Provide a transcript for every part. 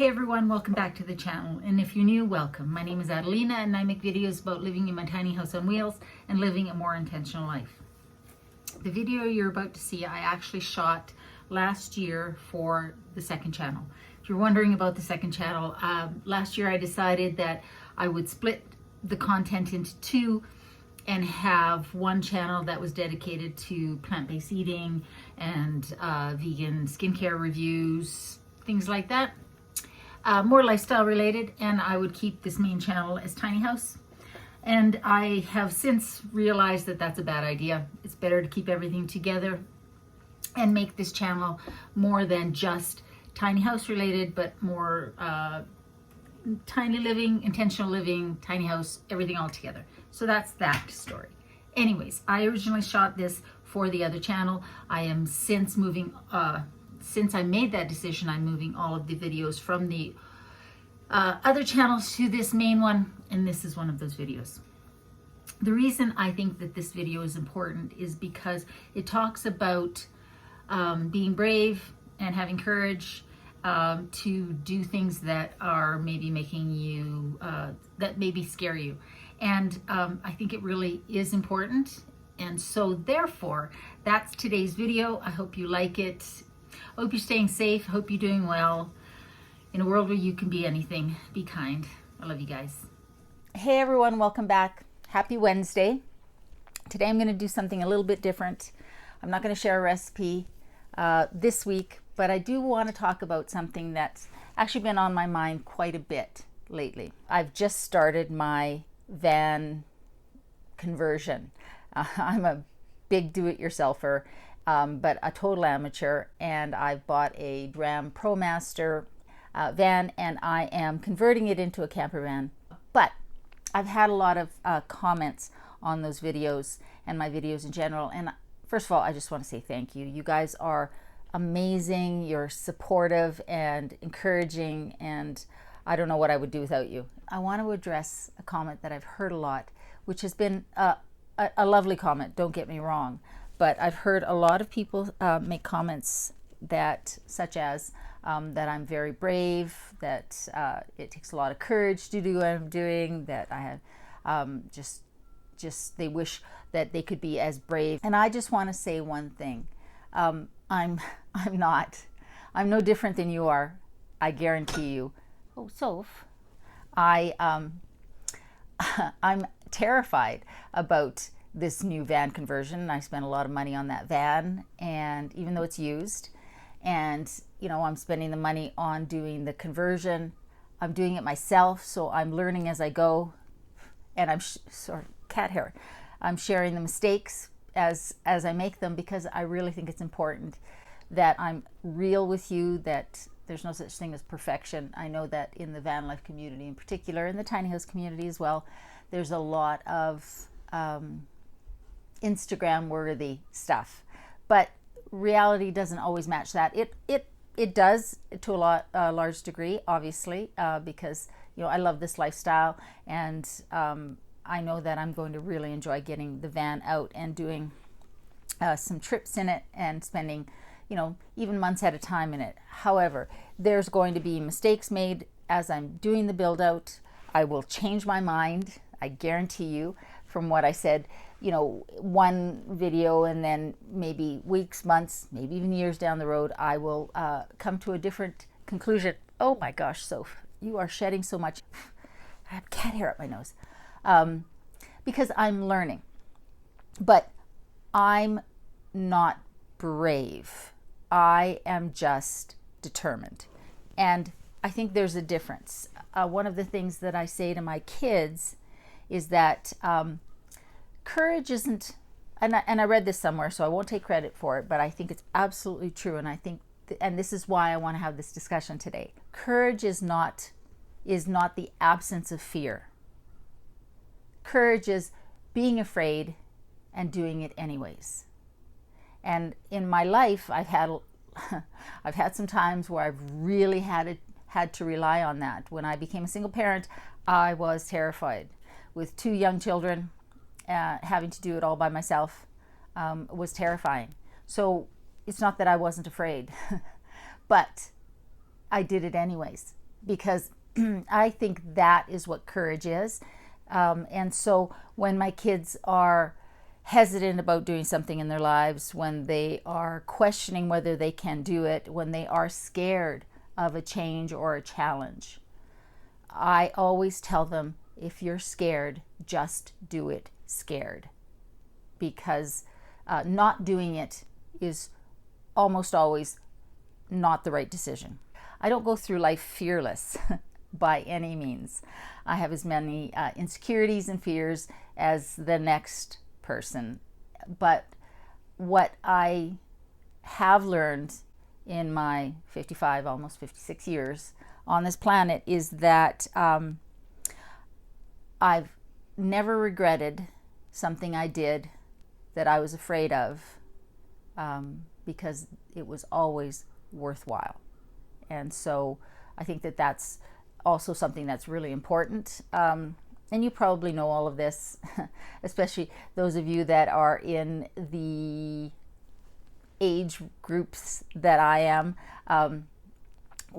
Hey everyone, welcome back to the channel, and if you're new, welcome. My name is Adelina and I make videos about living in my tiny house on wheels and living a more intentional life. The video you're about to see I actually shot last year for the second channel. If you're wondering about the second channel, last year I decided that I would split the content into two and have one channel that was dedicated to plant-based eating and vegan skincare reviews, things like that. More lifestyle related, and I would keep this main channel as Tiny House. And I have since realized that that's a bad idea. It's better to keep everything together and make this channel more than just tiny house related, but more tiny living, intentional living, tiny house, everything all together. So that's that story. Anyways, I originally shot this for the other channel. I am since moving, since I made that decision, I'm moving all of the videos from the other channels to this main one, and this is one of those videos. The reason I think that this video is important is because it talks about being brave and having courage to do things that are maybe making you, that maybe scare you. And I think it really is important. And so therefore, that's today's video. I hope you like it. I hope you're staying safe. I hope you're doing well. In a world where you can be anything, be kind. I love you guys. Hey everyone, welcome back. Happy Wednesday. Today I'm going to do something a little bit different. I'm not going to share a recipe this week, but I do want to talk about something that's actually been on my mind quite a bit lately. I've just started my van conversion. I'm a big do-it-yourselfer, but a total amateur, and I've bought a Ram ProMaster van, and I am converting it into a camper van. But I've had a lot of comments on those videos and my videos in general, and first of all, I just want to say thank you. You guys are amazing. You're supportive and encouraging, and I don't know what I would do without you. I want to address a comment that I've heard a lot, which has been a lovely comment, don't get me wrong, but I've heard a lot of people make comments that, such as that I'm very brave, that it takes a lot of courage to do what I'm doing, that I have just they wish that they could be as brave. And I just want to say one thing. I'm not. I'm no different than you are. I guarantee you. Oh, Soph. I'm terrified about this new van conversion. I spent a lot of money on that van, and even though it's used, and you know, I'm spending the money on doing the conversion, I'm doing it myself, so I'm learning as I go, and I'm sorry, cat hair. I'm sharing the mistakes as I make them, because I really think it's important that I'm real with you, that there's no such thing as perfection. I know that in the van life community in particular, in the tiny house community as well, there's a lot of Instagram worthy stuff, but reality doesn't always match that. It does to a large degree, obviously, because you know, I love this lifestyle, and I know that I'm going to really enjoy getting the van out and doing some trips in it and spending, you know, even months at a time in it. However, there's going to be mistakes made as I'm doing the build out. I will change my mind, I guarantee you, from what I said, you know, one video, and then maybe weeks, months, maybe even years down the road, I will come to a different conclusion. Oh my gosh, Soph, you are shedding so much. I have cat hair up my nose. Because I'm learning. But I'm not brave. I am just determined. And I think there's a difference. One of the things that I say to my kids is that courage isn't, and I read this somewhere, so I won't take credit for it, but I think it's absolutely true, and I think, and this is why I want to have this discussion today. Courage is not the absence of fear. Courage is being afraid and doing it anyways. And in my life, I've had some times where I've really had to rely on that. When I became a single parent, I was terrified. With 2 young children, having to do it all by myself was terrifying. So it's not that I wasn't afraid, but I did it anyways. because I think that is what courage is. And so when my kids are hesitant about doing something in their lives, when they are questioning whether they can do it, when they are scared of a change or a challenge, I always tell them, if you're scared, just do it scared. Because not doing it is almost always not the right decision. I don't go through life fearless by any means. I have as many insecurities and fears as the next person. But what I have learned in my 55, almost 56 years on this planet is that I've never regretted something I did that I was afraid of, because it was always worthwhile. And so I think that that's also something that's really important. And you probably know all of this, especially those of you that are in the age groups that I am.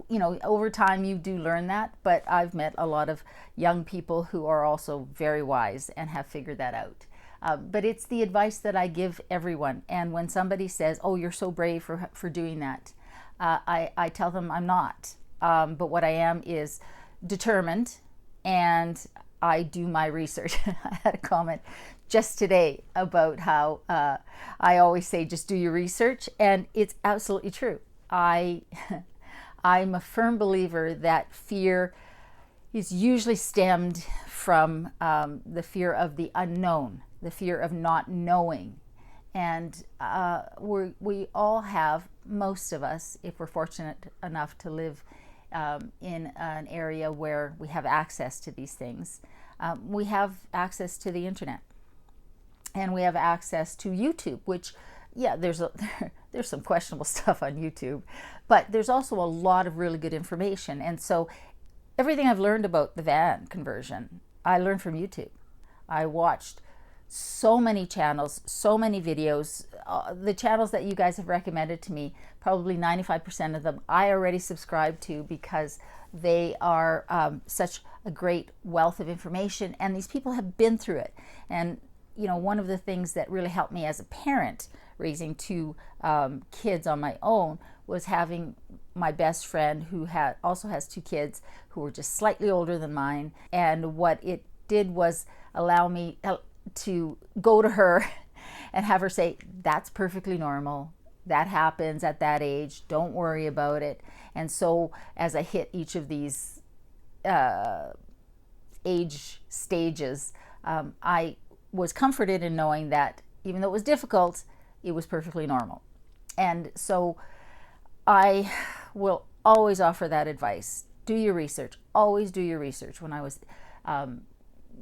You know, over time you do learn that, but I've met a lot of young people who are also very wise and have figured that out. But it's the advice that I give everyone. And when somebody says, oh, you're so brave for doing that, I tell them I'm not. But what I am is determined, and I do my research. I had a comment just today about how I always say, just do your research. And it's absolutely true. I'm a firm believer that fear is usually stemmed from the fear of the unknown, the fear of not knowing. And we all have, most of us, if we're fortunate enough to live in an area where we have access to these things, we have access to the internet. And we have access to YouTube, which, yeah, there's some questionable stuff on YouTube, but there's also a lot of really good information. And so everything I've learned about the van conversion, I learned from YouTube. I watched so many channels, so many videos. The channels that you guys have recommended to me, probably 95% of them I already subscribe to, because they are such a great wealth of information, and these people have been through it. And you know, one of the things that really helped me as a parent raising two kids on my own was having my best friend who also has two kids who were just slightly older than mine. And what it did was allow me to go to her and have her say, that's perfectly normal. That happens at that age. Don't worry about it. And so as I hit each of these age stages, I was comforted in knowing that even though it was difficult, it was perfectly normal. And so I will always offer that advice. Do your research. Always do your research. When I was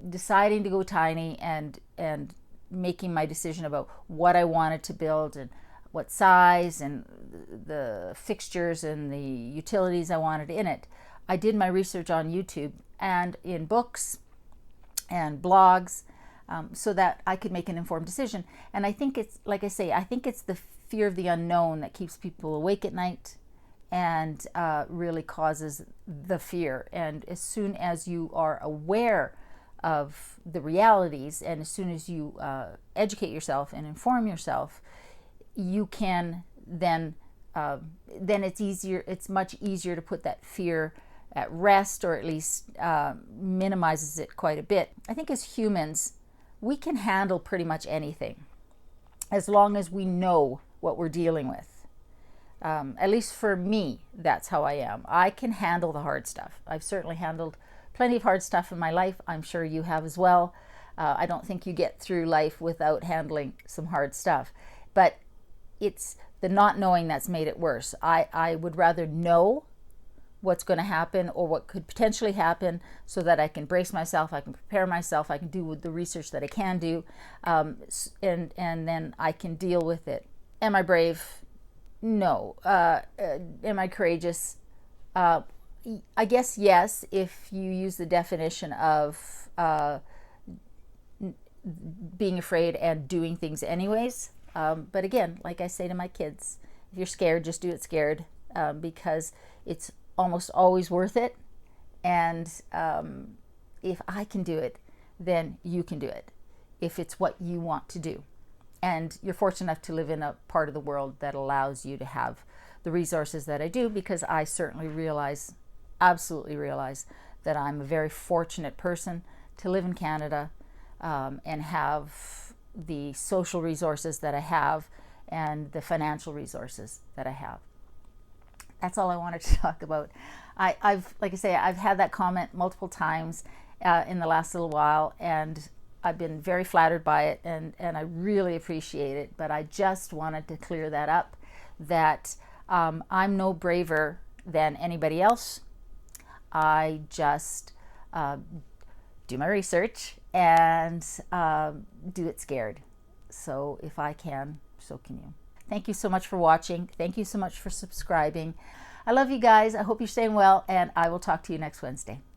deciding to go tiny and making my decision about what I wanted to build and what size and the fixtures and the utilities I wanted in it, I did my research on YouTube and in books and blogs, so that I could make an informed decision. And I think it's, like I say, I think it's the fear of the unknown that keeps people awake at night and really causes the fear. And as soon as you are aware of the realities, and as soon as you educate yourself and inform yourself, you can then it's much easier to put that fear at rest, or at least minimizes it quite a bit. I think as humans, we can handle pretty much anything as long as we know what we're dealing with. At least for me, that's how I am. I can handle the hard stuff. I've certainly handled plenty of hard stuff in my life. I'm sure you have as well. I don't think you get through life without handling some hard stuff. But it's the not knowing that's made it worse. I would rather know what's going to happen or what could potentially happen so that I can brace myself, I can prepare myself, I can do the research that I can do, and then I can deal with it. Am I brave? No. Am I courageous? I guess yes, if you use the definition of being afraid and doing things anyways. But again, like I say to my kids, if you're scared, just do it scared, because it's almost always worth it. And if I can do it, then you can do it, if it's what you want to do. And you're fortunate enough to live in a part of the world that allows you to have the resources that I do, because I certainly realize, absolutely realize, that I'm a very fortunate person to live in Canada and have the social resources that I have and the financial resources that I have. That's all I wanted to talk about. I've, like I say, I've had that comment multiple times in the last little while, and I've been very flattered by it, and I really appreciate it. But I just wanted to clear that up, that I'm no braver than anybody else. I just do my research and do it scared. So if I can, so can you. Thank you so much for watching. Thank you so much for subscribing. I love you guys. I hope you're staying well, and I will talk to you next Wednesday.